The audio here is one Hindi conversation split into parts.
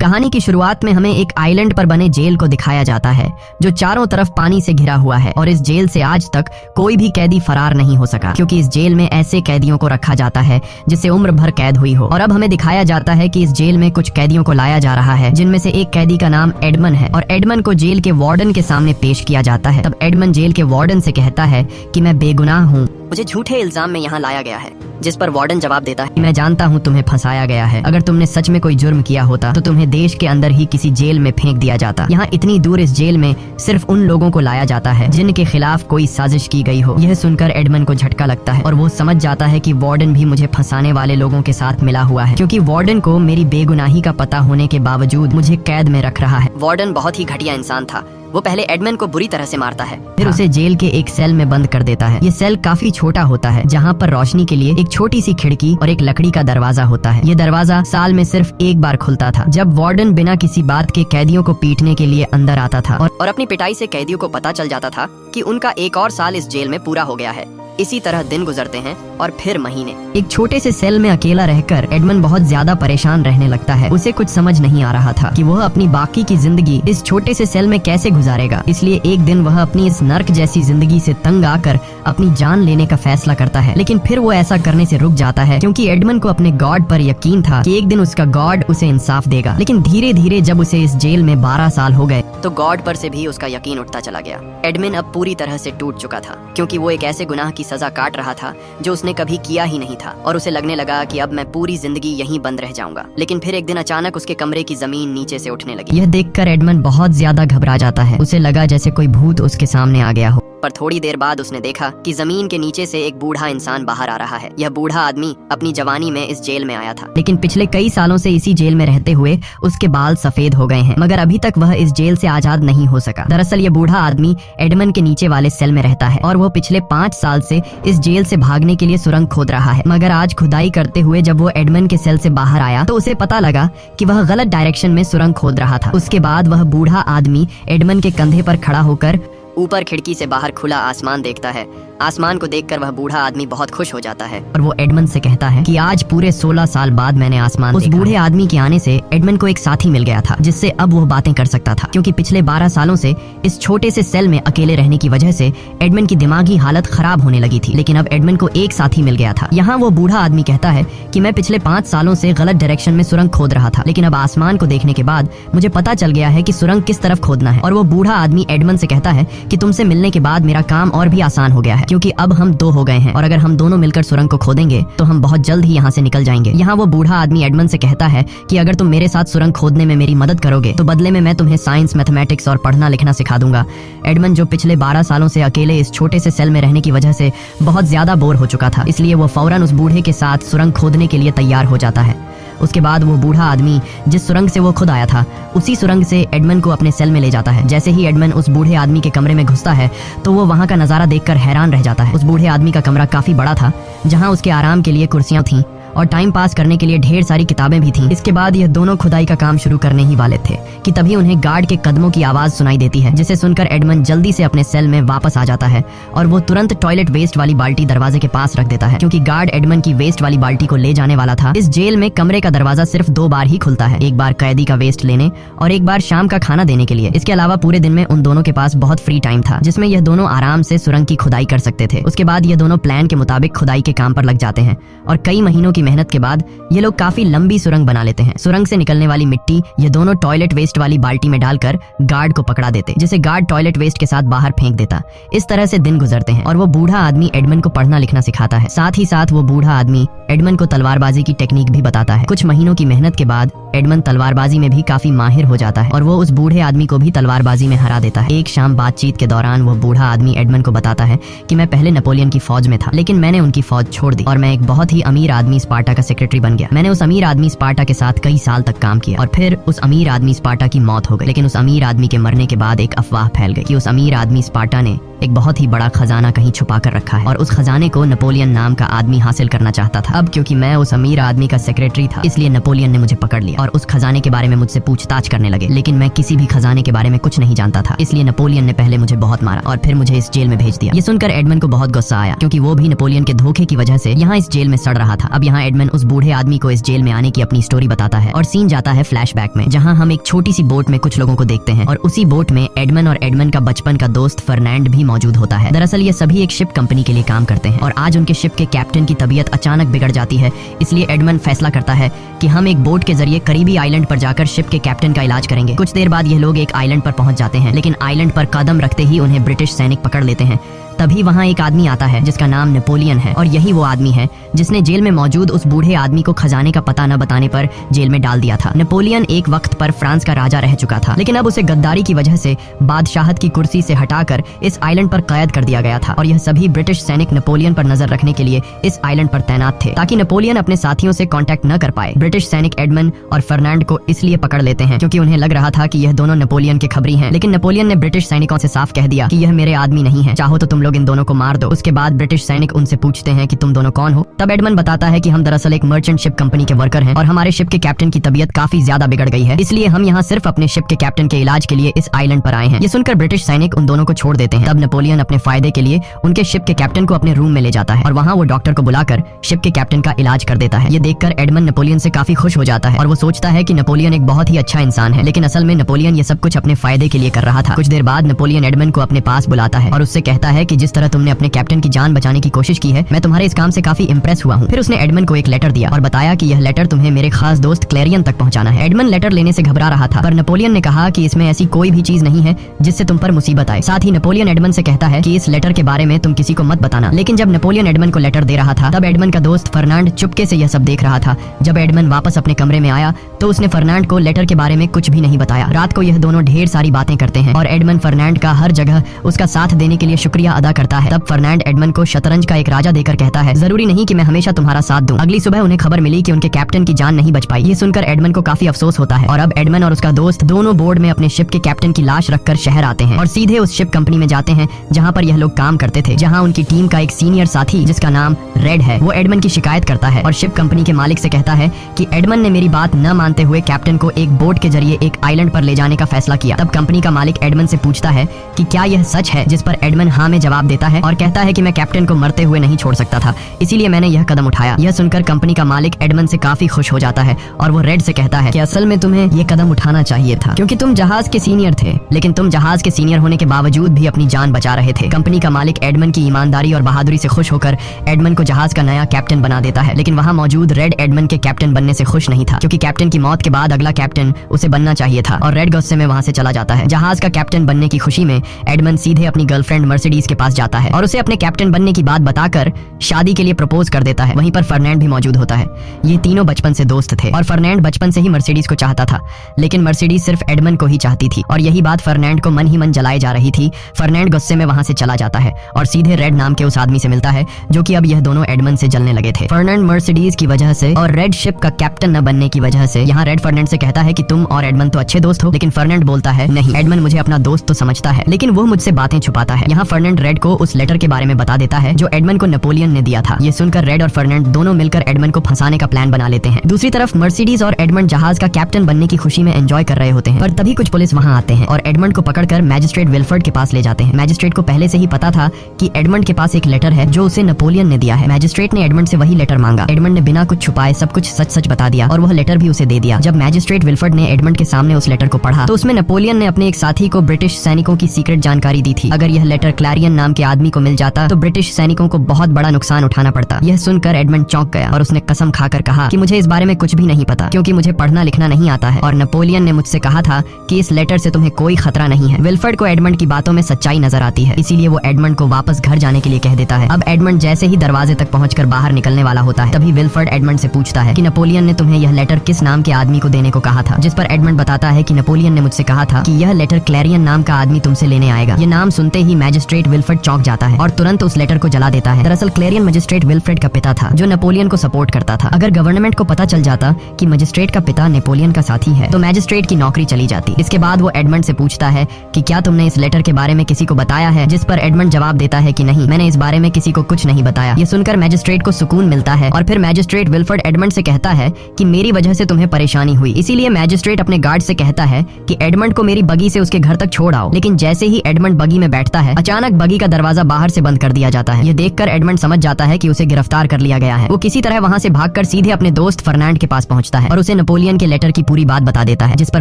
कहानी की शुरुआत में हमें एक आइलैंड पर बने जेल को दिखाया जाता है जो चारों तरफ पानी से घिरा हुआ है और इस जेल से आज तक कोई भी कैदी फरार नहीं हो सका क्योंकि इस जेल में ऐसे कैदियों को रखा जाता है जिससे उम्र भर कैद हुई हो। और अब हमें दिखाया जाता है कि इस जेल में कुछ कैदियों को लाया जा रहा है जिनमें से एक कैदी का नाम एडमन है और एडमन को जेल के वार्डन के सामने पेश किया जाता है। तब एडमन जेल के वार्डन से कहता है कि मैं बेगुनाह हूँ, मुझे झूठे इल्जाम में यहाँ लाया गया है। जिस पर वार्डन जवाब देता है, मैं जानता हूँ तुम्हें फंसाया गया है, अगर तुमने सच में कोई जुर्म किया होता तो तुम्हें देश के अंदर ही किसी जेल में फेंक दिया जाता। यहाँ इतनी दूर इस जेल में सिर्फ उन लोगों को लाया जाता है जिनके खिलाफ कोई साजिश की गई हो। यह सुनकर एडमन को झटका लगता है और वो समझ जाता है कि वार्डन भी मुझे फंसाने वाले लोगों के साथ मिला हुआ है क्योंकि वार्डन को मेरी बेगुनाही का पता होने के बावजूद मुझे कैद में रख रहा है। वार्डन बहुत ही घटिया इंसान था। वो पहले एडमन को बुरी तरह से मारता है, फिर उसे जेल के एक सेल में बंद कर देता है। ये सेल काफी छोटा होता है जहाँ पर रोशनी के लिए एक छोटी सी खिड़की और एक लकड़ी का दरवाजा होता है। ये दरवाजा साल में सिर्फ एक बार खुलता था जब वार्डन बिना किसी बात के कैदियों को पीटने के लिए अंदर आता था और अपनी पिटाई से कैदियों को पता चल जाता था कि उनका एक और साल इस जेल में पूरा हो गया है। इसी तरह दिन गुजरते हैं और फिर महीने। एक छोटे से सेल में अकेला रहकर एडमन बहुत ज्यादा परेशान रहने लगता है। उसे कुछ समझ नहीं आ रहा था कि वह अपनी बाकी की जिंदगी इस छोटे से सेल में कैसे गुजारेगा। इसलिए एक दिन वह अपनी इस नर्क जैसी जिंदगी से तंग आकर अपनी जान लेने का फैसला करता है, लेकिन फिर वो ऐसा करने से रुक जाता है क्योंकि एडमन को अपने गॉड पर यकीन था कि एक दिन उसका गॉड उसे इंसाफ देगा। लेकिन धीरे धीरे जब उसे इस जेल में 12 साल हो गए तो गॉड पर से भी उसका यकीन उठता चला गया। एडमन अब पूरी तरह से टूट चुका था क्योंकि वो एक ऐसे गुनाह की सजा काट रहा था जो उसने कभी किया ही नहीं था और उसे लगने लगा कि अब मैं पूरी जिंदगी यहीं बंद रह जाऊंगा। लेकिन फिर एक दिन अचानक उसके कमरे की जमीन नीचे से उठने लगी। यह देखकर एडमन बहुत ज्यादा घबरा जाता है। उसे लगा जैसे कोई भूत उसके सामने आ गया हो, पर थोड़ी देर बाद उसने देखा कि जमीन के नीचे से एक बूढ़ा इंसान बाहर आ रहा है। यह बूढ़ा आदमी अपनी जवानी में इस जेल में आया था, लेकिन पिछले कई सालों से इसी जेल में रहते हुए उसके बाल सफेद हो गए हैं, मगर अभी तक वह इस जेल से आजाद नहीं हो सका। दरअसल यह बूढ़ा आदमी एडमन के नीचे वाले सेल में रहता है और वो पिछले 5 साल से इस जेल से भागने के लिए सुरंग खोद रहा है। मगर आज खुदाई करते हुए जब वो एडमन के सेल से बाहर आया तो उसे पता लगा कि वह गलत डायरेक्शन में सुरंग खोद रहा था। उसके बाद वह बूढ़ा आदमी एडमन के कंधे पर खड़ा होकर ऊपर खिड़की से बाहर खुला आसमान देखता है। आसमान को देखकर वह बूढ़ा आदमी बहुत खुश हो जाता है और वो एडमन से कहता है कि आज पूरे 16 साल बाद मैंने आसमान देखा। उस बूढ़े आदमी के आने से एडमन को एक साथी मिल गया था जिससे अब वो बातें कर सकता था क्योंकि पिछले 12 सालों से इस छोटे से सेल में अकेले रहने की वजह से एडमन की दिमागी हालत खराब होने लगी थी। लेकिन अब एडमन को एक साथी मिल गया था। यहाँ वो बूढ़ा आदमी कहता है कि मैं पिछले 5 सालों से गलत डायरेक्शन में सुरंग खोद रहा था, लेकिन अब आसमान को देखने के बाद मुझे पता चल गया है कि सुरंग किस तरफ खोदना है। और वो बूढ़ा आदमी एडमन से कहता है कि तुमसे मिलने के बाद मेरा काम और भी आसान हो गया है क्योंकि अब हम 2 हो गए हैं और अगर हम दोनों मिलकर सुरंग को खोदेंगे तो हम बहुत जल्द ही यहाँ से निकल जाएंगे। यहाँ वो बूढ़ा आदमी एडमन से कहता है कि अगर तुम मेरे साथ सुरंग खोदने में मेरी मदद करोगे तो बदले में मैं तुम्हें साइंस, मैथमेटिक्स और पढ़ना लिखना सिखा दूंगा। एडमन जो पिछले 12 सालों से अकेले इस छोटे से सेल में रहने की वजह से बहुत ज्यादा बोर हो चुका था, इसलिए वो फौरन उस बूढ़े के साथ सुरंग खोदने के लिए तैयार हो जाता है। उसके बाद वो बूढ़ा आदमी जिस सुरंग से वो खुद आया था उसी सुरंग से एडमन को अपने सेल में ले जाता है। जैसे ही एडमन उस बूढ़े आदमी के कमरे में घुसता है तो वो वहाँ का नजारा देखकर हैरान रह जाता है। उस बूढ़े आदमी का कमरा काफी बड़ा था जहाँ उसके आराम के लिए कुर्सियां थीं और टाइम पास करने के लिए ढेर सारी किताबें भी थीं। इसके बाद यह दोनों खुदाई का काम शुरू करने ही वाले थे कि तभी उन्हें गार्ड के कदमों की आवाज सुनाई देती है, जिसे सुनकर एडमन जल्दी से अपने सेल में वापस आ जाता है और वो तुरंत टॉयलेट वेस्ट वाली बाल्टी दरवाजे के पास रख देता है क्योंकि गार्ड एडमन की वेस्ट वाली बाल्टी को ले जाने वाला था। इस जेल में कमरे का दरवाजा सिर्फ 2 बार ही खुलता है, एक बार कैदी का वेस्ट लेने और एक बार शाम का खाना देने के लिए। इसके अलावा पूरे दिन में उन दोनों के पास बहुत फ्री टाइम था जिसमें यह दोनों आराम से सुरंग की खुदाई कर सकते थे। उसके बाद ये दोनों प्लान के मुताबिक खुदाई के काम पर लग जाते हैं और कई महीनों की मेहनत के बाद ये लोग काफी लंबी सुरंग बना लेते हैं। सुरंग से निकलने वाली मिट्टी ये दोनों टॉयलेट वेस्ट वाली बाल्टी में डालकर गार्ड को पकड़ा देते, जिसे गार्ड टॉयलेट वेस्ट के साथ बाहर फेंक देता। इस तरह से दिन गुजरते हैं और वो बूढ़ा आदमी एडमन को पढ़ना लिखना सिखाता है। साथ ही साथ वो बूढ़ा आदमी एडमन को तलवारबाजी की टेक्निक भी बताता है। कुछ महीनों की मेहनत के बाद एडमन तलवारबाजी में भी काफी माहिर हो जाता है और वो उस बूढ़े आदमी को भी तलवारबाजी में हरा देता है। एक शाम बातचीत के दौरान वो बूढ़ा आदमी एडमन को बताता है कि मैं पहले नेपोलियन की फौज में था, लेकिन मैंने उनकी फौज छोड़ दी और मैं एक बहुत ही अमीर आदमी स्पार्टा का सेक्रेटरी बन गया। मैंने उस अमीर आदमी स्पार्टा के साथ कई साल तक काम किया और फिर उस अमीर आदमी स्पार्टा की मौत हो गई। लेकिन उस अमीर आदमी के मरने के बाद एक अफवाह फैल गई कि उस अमीर आदमी स्पार्टा ने एक बहुत ही बड़ा खजाना कहीं छुपा कर रखा है और उस खजाने को नेपोलियन नाम का आदमी हासिल करना चाहता था। अब क्योंकि मैं उस अमीर आदमी का सेक्रेटरी था, इसलिए नेपोलियन ने मुझे पकड़ लिया और उस खजाने के बारे में मुझसे पूछताछ करने लगे। लेकिन मैं किसी भी खजाने के बारे में कुछ नहीं जानता था, इसलिए नेपोलियन ने पहले मुझे बहुत मारा और फिर मुझे इस जेल में भेज दिया। ये सुनकर एडमंड को बहुत गुस्सा आया, क्योंकि वो भी नेपोलियन के धोखे की वजह से यहाँ इस जेल में सड़ रहा था। अब यहाँ एडमंड उस बूढ़े आदमी को इस जेल में आने की अपनी स्टोरी बताता है और सीन जाता है फ्लैशबैक में, जहाँ हम एक छोटी सी बोट में कुछ लोगों को देखते हैं और उसी बोट में एडमंड और एडमंड का बचपन का दोस्त फर्नांड भी मौजूद होता है। दरअसल ये सभी एक शिप कंपनी के लिए काम करते हैं और आज उनके शिप के कैप्टन की तबीयत अचानक बिगड़ जाती है, इसलिए एडमंड फैसला करता है कि हम एक बोट के जरिए करीबी आइलैंड पर जाकर शिप के कैप्टन का इलाज करेंगे। कुछ देर बाद ये लोग एक आइलैंड पर पहुंच जाते हैं, लेकिन आइलैंड पर कदम रखते ही उन्हें ब्रिटिश सैनिक पकड़ लेते हैं। तभी वहाँ एक आदमी आता है जिसका नाम नेपोलियन है और यही वो आदमी है जिसने जेल में मौजूद उस बूढ़े आदमी को खजाने का पता न बताने पर जेल में डाल दिया था। नेपोलियन एक वक्त पर फ्रांस का राजा रह चुका था, लेकिन अब उसे गद्दारी की वजह से बादशाहत की कुर्सी से हटाकर इस आइलैंड पर कैद कर दिया गया था और यह सभी ब्रिटिश सैनिक नेपोलियन पर नजर रखने के लिए इस आइलैंड पर तैनात थे ताकि नेपोलियन अपने साथियों से कांटेक्ट न कर पाए। ब्रिटिश सैनिक एडमंड और फर्नांड को इसलिए पकड़ लेते हैं क्योंकि उन्हें लग रहा था कि यह दोनों नेपोलियन के खबरी हैं, लेकिन नेपोलियन ने ब्रिटिश सैनिकों से साफ कह दिया कि यह मेरे आदमी नहीं है, चाहो तो तुम लोग इन दोनों को मार दो। उसके बाद ब्रिटिश सैनिक उनसे पूछते हैं कि तुम दोनों कौन हो। तब एडमंड बताता है कि हम दरअसल एक मर्चेंट शिप कंपनी के वर्कर हैं और हमारे शिप के कैप्टन की तबीयत काफी ज्यादा बिगड़ गई है, इसलिए हम यहाँ सिर्फ अपने शिप के कैप्टन के इलाज के लिए इस आइलैंड पर आए हैं। ये सुनकर ब्रिटिश सैनिक उन दोनों को छोड़ देते हैं। तब नेपोलियन अपने फायदे के लिए उनके शिप के कैप्टन को अपने रूम में ले जाता है और वहाँ वो डॉक्टर को बुलाकर शिप के कैप्टन का इलाज कर देता है। ये देखकर एडमंड नेपोलियन से काफी खुश हो जाता है और वो सोचता है कि नेपोलियन एक बहुत ही अच्छा इंसान है, लेकिन असल में नेपोलियन ये सब कुछ अपने फायदे के लिए कर रहा था। कुछ देर बाद नेपोलियन एडमंड को अपने पास बुलाता है और उससे कहता है कि जिस तरह तुमने अपने कैप्टन की जान बचाने की कोशिश की है, मैं तुम्हारे इस काम से काफी इंप्रेस हुआ हूँ। फिर उसने एडमंड को एक लेटर दिया और बताया कि यह लेटर तुम्हें मेरे खास दोस्त क्लेरियन तक पहुंचाना है। एडमंड लेटर लेने से घबरा रहा था, पर नेपोलियन ने कहा कि इसमें ऐसी कोई भी चीज नहीं है जिससे तुम पर मुसीबत आए। साथ ही नेपोलियन एडमंड से कहता है कि इस लेटर के बारे में तुम किसी को मत बताना। लेकिन जब नेपोलियन एडमंड को लेटर दे रहा था, तब एडमंड का दोस्त फर्नांड चुपके से यह सब देख रहा था। जब एडमंड वापस अपने कमरे में आया तो उसने फर्नांड को लेटर के बारे में कुछ भी नहीं बताया। रात को यह दोनों ढेर सारी बातें करते हैं और एडमंड फर्नांड का हर जगह उसका साथ देने के लिए शुक्रिया अदा करता है। तब फर्नांड एडमंड को शतरंज का एक राजा देकर कहता है, जरूरी नहीं कि मैं हमेशा तुम्हारा साथ दूं। अगली सुबह उन्हें खबर मिली कि उनके कैप्टन की जान नहीं बच पाई। ये सुनकर एडमंड को काफी अफसोस होता है और अब एडमंड और उसका दोस्त दोनों बोर्ड में अपने शिप के कैप्टन की लाश रखकर शहर आते हैं और सीधे उस शिप कंपनी में जाते हैं जहाँ पर यह लोग काम करते थे, जहाँ उनकी टीम का एक सीनियर साथी जिसका नाम रेड है, वो एडमंड की शिकायत करता है और शिप कंपनी के मालिक से कहता है कि एडमंड ने मेरी बात न मानते हुए कैप्टन को एक बोट के जरिए एक आइलैंड पर ले जाने का फैसला किया। तब कंपनी का मालिक एडमंड से पूछता है कि क्या यह सच है, जिस पर एडमंड हाँ में जवाब देता है और कहता है कि मैं कैप्टन को मरते हुए नहीं छोड़ सकता था, इसीलिए मैंने यह कदम उठाया। यह सुनकर कंपनी का मालिक एडमंड से काफी खुश हो जाता है और वो रेड से कहता है कि असल में तुम्हें यह कदम उठाना चाहिए था, क्योंकि तुम जहाज के सीनियर थे, लेकिन तुम जहाज के सीनियर होने के बावजूद भी अपनी जान बचा रहे थे। कंपनी का मालिक एडमंड की ईमानदारी और बहादुरी से खुश होकर एडमंड को जहाज का नया कैप्टन बना देता है, लेकिन वहाँ मौजूद रेड एडमंड के कैप्टन बनने से खुश नहीं था, क्योंकि कैप्टन की मौत के बाद अगला कैप्टन उसे बनना चाहिए था और रेड गुस्से में वहाँ से चला जाता है। जहाज का कैप्टन बनने की खुशी में एडमंड सीधे अपनी गर्लफ्रेंड मर्सिडीज के पास जाता है और उसे अपने कैप्टन बनने की बात बताकर शादी के लिए प्रपोज कर देता है। वहीं पर फर्नांड भी मौजूद होता है। ये तीनों बचपन से दोस्त थे और फर्नांड बचपन से ही मर्सिडीज को चाहता था, लेकिन मर्सिडीज सिर्फ एडमंड को ही चाहती थी और यही बात फर्नांड को मन ही मन जलाई जा रही थी। फर्नांड गुस्से में वहाँ से चला जाता है और सीधे रेड नाम के उस आदमी से मिलता है जो कि अब यह दोनों एडमंड से जलने लगे थे। फर्नांड मर्सिडीज की वजह से और रेड शिप का कैप्टन न बनने की वजह से यहाँ रेड फर्नांड से कहता है कि तुम और एडमंड तो अच्छे दोस्त हो, लेकिन फर्नांड बोलता है नहीं, एडमंड मुझे अपना दोस्त तो समझता है, लेकिन वो मुझसे बातें छुपाता है। यहाँ फर्नांड रेड को उस लेटर के बारे में बता देता है जो एडमंड को नेपोलियन ने दिया था। ये सुनकर रेड और फर्नांड दोनों मिलकर एडमंड को फंसाने का प्लान बना लेते हैं। दूसरी तरफ मर्सिडीज और एडमंड जहाज का कैप्टन बनने की खुशी में एंजॉय कर रहे होते हैं, पर तभी कुछ पुलिस वहाँ आते हैं और एडमंड को पकड़कर मैजिस्ट्रेट विल्फर्ड के पास ले जाते हैं। मैजिस्ट्रेट को पहले से ही पता था कि एडमंड के पास एक लेटर है जो उसे नेपोलियन ने दिया है। मैजिस्ट्रेट ने एडमंड से वही लेटर मांगा। एडमंड ने बिना कुछ छुपाए सब कुछ सच सच बता दिया और वह लेटर भी उसे दे दिया। जब मैजिस्ट्रेट विल्फर्ड ने एडमंड के सामने उस लेटर को पढ़ा तो उसमें नेपोलियन ने अपने एक साथी को ब्रिटिश सैनिकों की सीक्रेट जानकारी दी थी। अगर यह लेटर क्लैरियन नाम के आदमी को मिल जाता तो ब्रिटिश सैनिकों को बहुत बड़ा नुकसान उठाना पड़ता। यह सुनकर एडमंड चौंक गया और उसने कसम खाकर कहा कि मुझे इस बारे में कुछ भी नहीं पता, क्योंकि मुझे पढ़ना लिखना नहीं आता है और नेपोलियन ने मुझसे कहा था कि इस लेटर से तुम्हें कोई खतरा नहीं है। विल्फर्ड को एडमंड की बातों में सच्चाई नजर आती है, इसीलिए वो एडमंड को वापस घर जाने के लिए कह देता है। अब एडमंड जैसे ही दरवाजे तक पहुंचकर बाहर निकलने वाला होता है, तभी विल्फर्ड एडमंड से पूछता है कि नेपोलियन ने तुम्हें यह लेटर किस नाम के आदमी को देने को कहा था, जिस पर एडमंड बताता है कि नेपोलियन ने मुझसे कहा था कि यह लेटर क्लैरियन नाम का आदमी तुमसे लेने आएगा। ये नाम सुनते ही मैजिस्ट्रेट विल्फर्ड विल्फ्रेड चौंक जाता है और तुरंत उस लेटर को जला देता है। दरअसल क्लेरियन मजिस्ट्रेट विल्फ्रेड का पिता था जो नेपोलियन को सपोर्ट करता था। अगर गवर्नमेंट को पता चल जाता कि मजिस्ट्रेट का पिता नेपोलियन का साथी है तो मैजिस्ट्रेट की नौकरी चली जाती। इसके बाद वो एडमंड से पूछता है कि क्या तुमने इस लेटर के बारे में किसी को बताया है, जिस पर एडमंड जवाब देता है कि नहीं, मैंने इस बारे में किसी को कुछ नहीं बताया। ये सुनकर मैजिस्ट्रेट को सुकून मिलता है और फिर मैजिस्ट्रेट विल्फ्रेड एडमंड से कहता है कि मेरी वजह से तुम्हें परेशानी हुई, इसीलिए मैजिस्ट्रेट अपने गार्ड से कहता है कि एडमंड को मेरी बगी से उसके घर तक छोड़ आओ। लेकिन जैसे ही एडमंड बगी में बैठता है अचानक बगी का दरवाजा बाहर से बंद कर दिया जाता है। ये देखकर एडमंड समझ जाता है कि उसे गिरफ्तार कर लिया गया है। वो किसी तरह वहाँ से भागकर सीधे अपने दोस्त फर्नांड के पास पहुँचता है और उसे नेपोलियन के लेटर की पूरी बात बता देता है, जिस पर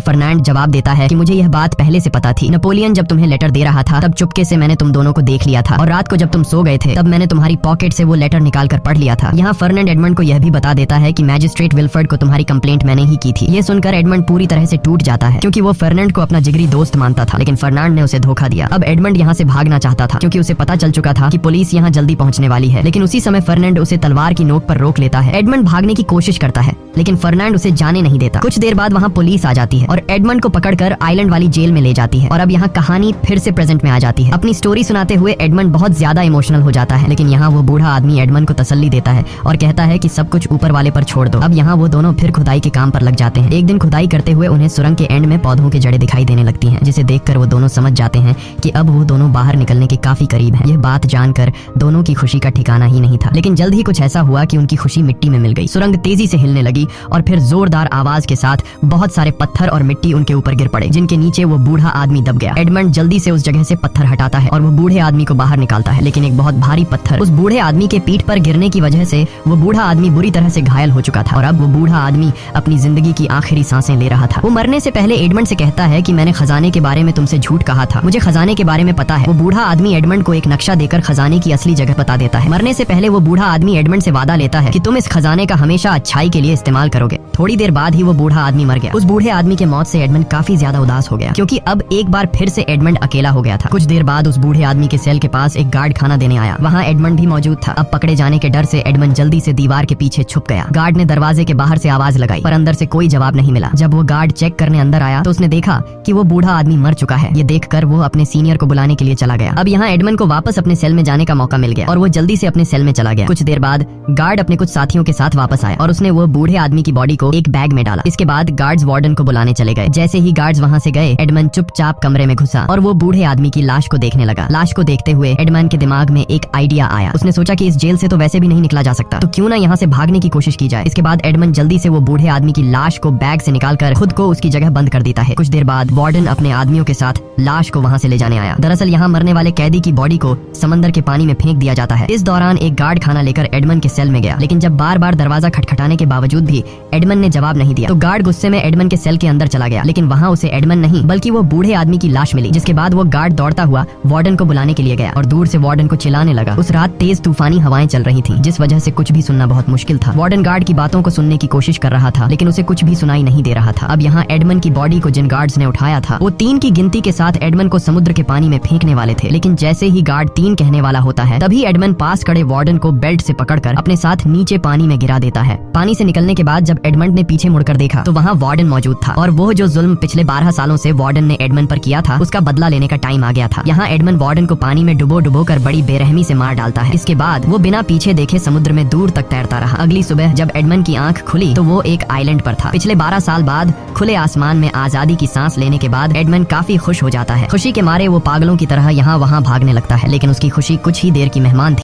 फर्नांड जवाब देता है कि मुझे यह बात पहले से पता थी। नेपोलियन जब तुम्हें लेटर दे रहा था तब चुपके से मैंने तुम दोनों को देख लिया था और रात को जब तुम सो गए थे तब मैंने तुम्हारी पॉकेट से वो लेटर निकाल कर पढ़ लिया था। यहाँ फर्नांड एडमंड को यह भी बता देता है कि मैजिस्ट्रेट विल्फ्रेड को तुम्हारी कंप्लेंट मैंने ही की थी। ये सुनकर एडमंड पूरी तरह से टूट जाता है क्योंकि वो फर्नांड को अपना जिगरी दोस्त मानता था, लेकिन फर्नांड ने उसे धोखा दिया। अब एडमंड यहाँ से भागना चाहता था क्योंकि उसे पता चल चुका था कि पुलिस यहाँ जल्दी पहुँचने वाली है, लेकिन उसी समय फर्नांड उसे तलवार की नोक पर रोक लेता है। एडमंड भागने की कोशिश करता है लेकिन फर्नांड उसे जाने नहीं देता। कुछ देर बाद वहाँ पुलिस आ जाती है और एडमंड को पकड़कर आइलैंड वाली जेल में ले जाती है और अब यहाँ कहानी फिर से प्रेजेंट में आ जाती है। अपनी स्टोरी सुनाते हुए एडमंड बहुत ज्यादा इमोशनल हो जाता है, लेकिन यहाँ वो बूढ़ा आदमी एडमंड को तसल्ली देता है और कहता है कि सब कुछ ऊपर वाले पर छोड़ दो। अब यहाँ वो दोनों फिर खुदाई के काम पर लग जाते हैं। एक दिन खुदाई करते हुए उन्हें सुरंग के एंड में पौधों की जड़ें दिखाई देने लगती हैं, जिसे देखकर वो दोनों समझ जाते हैं कि अब वो दोनों बाहर निकलने के काफी करीब हैं। यह बात जानकर दोनों की खुशी का ठिकाना ही नहीं था, लेकिन जल्द ही कुछ ऐसा हुआ कि उनकी खुशी मिट्टी में मिल गई। सुरंग तेजी से हिलने लगी और फिर जोरदार आवाज के साथ बहुत सारे पत्थर और मिट्टी उनके ऊपर गिर पड़े, जिनके नीचे वो बूढ़ा आदमी दब गया। एडमंड जल्दी से उस जगह से पत्थर हटाता है और वो बूढ़े आदमी को बाहर निकालता है, लेकिन एक बहुत भारी पत्थर उस बूढ़े आदमी के पीठ पर गिरने की वजह से वो बूढ़ा आदमी बुरी तरह से घायल हो चुका था और अब वो बूढ़ा आदमी अपनी जिंदगी की आखिरी सांसें ले रहा था। वो मरने से पहले एडमंड से कहता है कि मैंने खजाने के बारे में तुमसे झूठ कहा था, मुझे खजाने के बारे में पता है। वो बूढ़ा आदमी एडमंड को एक नक्शा देकर खजाने की असली जगह बता देता है। मरने से पहले वो बूढ़ा आदमी एडमंड से वादा लेता है कि तुम इस खजाने का हमेशा अच्छाई के लिए इस्तेमाल करोगे। थोड़ी देर बाद ही वो बूढ़ा आदमी मर गया। उस बूढ़े आदमी के मौत से एडमंड काफी ज्यादा उदास हो गया क्योंकि अब एक बार फिर से एडमंड अकेला हो गया था। कुछ देर बाद उस बूढ़े आदमी के सेल के पास एक गार्ड खाना देने आया। वहाँ एडमंड भी मौजूद था। अब पकड़े जाने के डर से एडमंड जल्दी से दीवार के पीछे छुप गया। गार्ड ने दरवाजे के बाहर से आवाज लगाई पर अंदर से कोई जवाब नहीं मिला। जब वो गार्ड चेक करने अंदर आया तो उसने देखा कि वो बूढ़ा आदमी मर चुका है। ये देखकर वो अपने सीनियर को बुलाने के लिए चला गया। अब यहाँ एडमंड को वापस अपने सेल में जाने का मौका मिल गया और वो जल्दी से अपने सेल में चला गया। कुछ देर बाद गार्ड अपने कुछ साथियों के साथ वापस आया और उसने वो बूढ़े आदमी की बॉडी को एक बैग में डाला। इसके बाद गार्ड्स वार्डन को बुलाने चले गए। जैसे ही गार्ड्स वहाँ से गए एडमंड चुपचाप कमरे में घुसा और वो बूढ़े आदमी की लाश को देखने लगा। लाश को देखते हुए एडमंड के दिमाग में एक आइडिया आया। उसने सोचा कि इस जेल से तो वैसे भी नहीं निकला जा सकता, तो क्यों ना यहाँ से भागने की कोशिश की जाए। इसके बाद एडमंड जल्दी से वो बूढ़े आदमी की लाश को बैग से निकालकर खुद को उसकी जगह बंद कर देता है। कुछ देर बाद वार्डन अपने आदमियों के साथ लाश को वहाँ से ले जाने आया। दरअसल यहाँ मरने वाले कैदी की बॉडी को समंदर के पानी में फेंक दिया जाता है। इस दौरान एक गार्ड खाना लेकर एडमंड के सेल में गया, लेकिन जब बार बार दरवाजा खटखटाने के बावजूद भी एडमंड ने जवाब नहीं दिया तो गार्ड गुस्से में एडमंड के सेल के अंदर चला गया, लेकिन वहाँ उसे एडमंड नहीं बल्कि वो बूढ़े आदमी की लाश मिली। जिसके बाद वो गार्ड दौड़ता हुआ वार्डन को बुलाने के लिए गया और दूर से वार्डन को चिल्लाने लगा। उस रात तेज तूफानी हवाएं चल रही थी, जिस वजह से कुछ भी सुनना बहुत मुश्किल था। वार्डन गार्ड की बातों को सुनने की कोशिश कर रहा था, लेकिन उसे कुछ भी सुनाई नहीं दे रहा था। अब यहाँ एडमंड की बॉडी को जिन गार्ड्स ने उठाया था वो 3 की गिनती के साथ एडमंड को समुद्र के पानी में फेंकने वाले थे, लेकिन जैसे ही गार्ड 3 कहने वाला होता है तभी एडमंड पास खड़े वार्डन को बेल्ट से पकड़कर अपने साथ नीचे पानी में गिरा देता है। पानी से निकलने के बाद जब एडमंड ने पीछे मुड़कर देखा तो वहाँ वार्डन मौजूद था और वो जो जुल्म पिछले 12 सालों से वार्डन ने एडमंड पर किया था उसका बदला लेने का टाइम आ गया था। यहाँ एडमंड वार्डन को पानी में डुबो कर बड़ी बेरहमी से मार डालता है। इसके बाद वो बिना पीछे देखे समुद्र में दूर तक तैरता रहा। अगली सुबह जब एडमंड की आंख खुली तो वो एक आइलैंड पर था। पिछले 12 साल बाद खुले आसमान में आजादी की सांस लेने के बाद एडमंड काफी खुश हो जाता है। खुशी के मारे वो पागलों की तरह यहाँ वहाँ भागने लगता है, लेकिन उसकी खुशी कुछ ही देर की मेहमान थी।